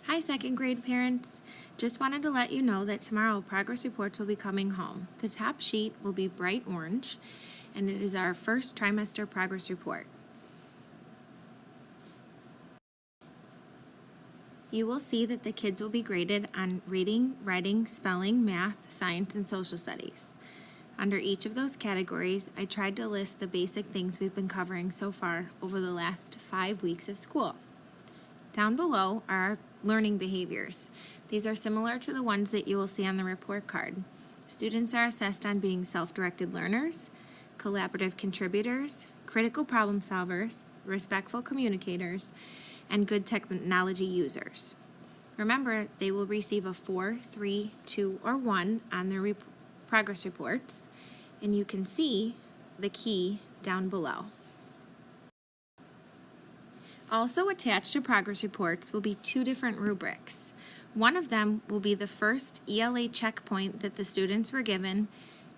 Hi, second grade parents. Just wanted to let you know that tomorrow progress reports will be coming home. The top sheet will be bright orange, and it is our first trimester progress report. You will see that the kids will be graded on reading, writing, spelling, math, science, and social studies. Under each of those categories, I tried to list the basic things we've been covering so far over the last 5 weeks of school. Down below are our learning behaviors. These are similar to the ones that you will see on the report card. Students are assessed on being self-directed learners, collaborative contributors, critical problem solvers, respectful communicators, and good technology users. Remember, they will receive a 4, 3, 2, or 1 on their progress reports, and you can see the key down below. Also attached to progress reports will be 2 different rubrics. One of them will be the first ELA checkpoint that the students were given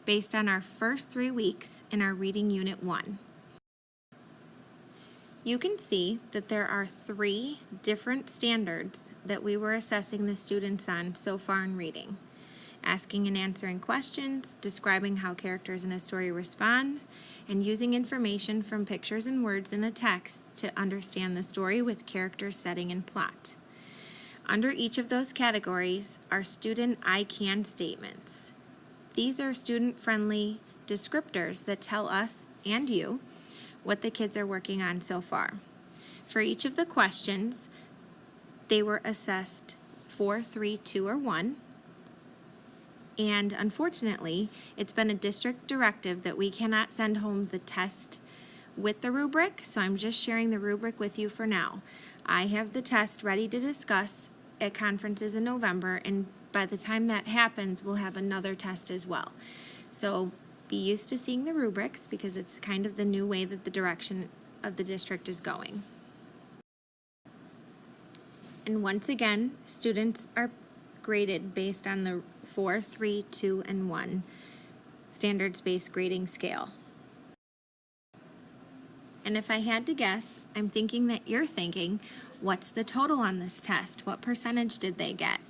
based on our first 3 weeks in our Reading Unit 1. You can see that there are 3 different standards that we were assessing the students on so far in reading. Asking and answering questions, describing how characters in a story respond, and using information from pictures and words in a text to understand the story with character, setting, and plot. Under each of those categories are student I can statements. These are student-friendly descriptors that tell us and you what the kids are working on so far. For each of the questions, they were assessed 4, 3, 2, or 1. And unfortunately, it's been a district directive that we cannot send home the test with the rubric, so I'm just sharing the rubric with you for now. I have the test ready to discuss at conferences in November, and by the time that happens, we'll have another test as well. So be used to seeing the rubrics because it's kind of the new way that the direction of the district is going. And once again, students are graded based on the 4, 3, 2, and 1 standards-based grading scale. And if I had to guess, I'm thinking that you're thinking, what's the total on this test? What percentage did they get?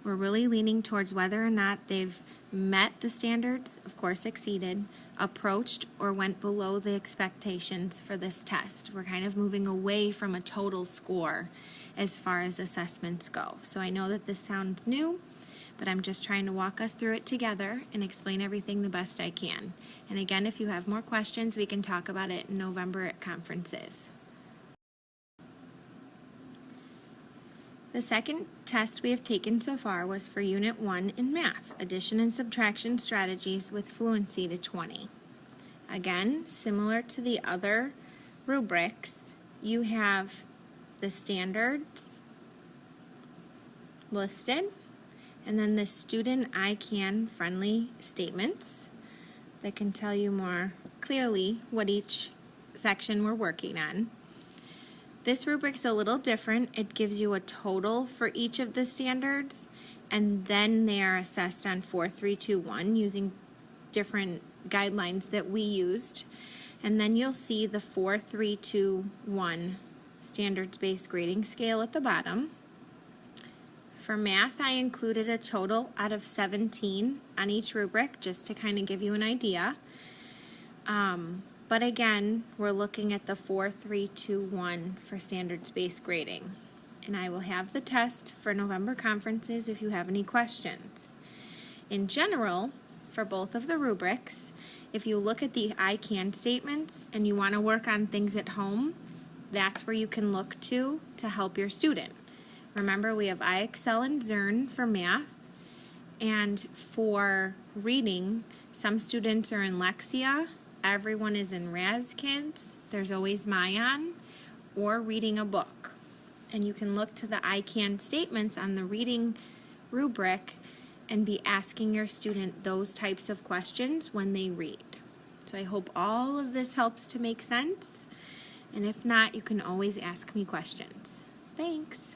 We're really leaning towards whether or not they've met the standards, of course exceeded, approached, or went below the expectations for this test. We're kind of moving away from a total score as far as assessments go. So I know that this sounds new, but I'm just trying to walk us through it together and explain everything the best I can. And again, if you have more questions, we can talk about it in November at conferences. The second test we have taken so far was for Unit 1 in Math, Addition and Subtraction Strategies with Fluency to 20. Again, similar to the other rubrics, you have the standards listed, and then the student I can friendly statements that can tell you more clearly what each section we're working on. This rubric's a little different. It gives you a total for each of the standards, and then they are assessed on 4, 3, 2, 1 using different guidelines that we used. And then you'll see the 4, 3, 2, 1 standards-based grading scale at the bottom. For math, I included a total out of 17 on each rubric just to kind of give you an idea. But again, we're looking at the 4, 3, 2, 1 for standards-based grading. And I will have the test for November conferences if you have any questions. In general, for both of the rubrics, if you look at the I can statements and you want to work on things at home, that's where you can look to help your student. Remember, we have I Excel and Zern for math, and for reading, some students are in Lexia, everyone is in Raz Kids, there's always Mayan, or reading a book. And you can look to the I can statements on the reading rubric and be asking your student those types of questions when they read. So I hope all of this helps to make sense, and if not, you can always ask me questions. Thanks.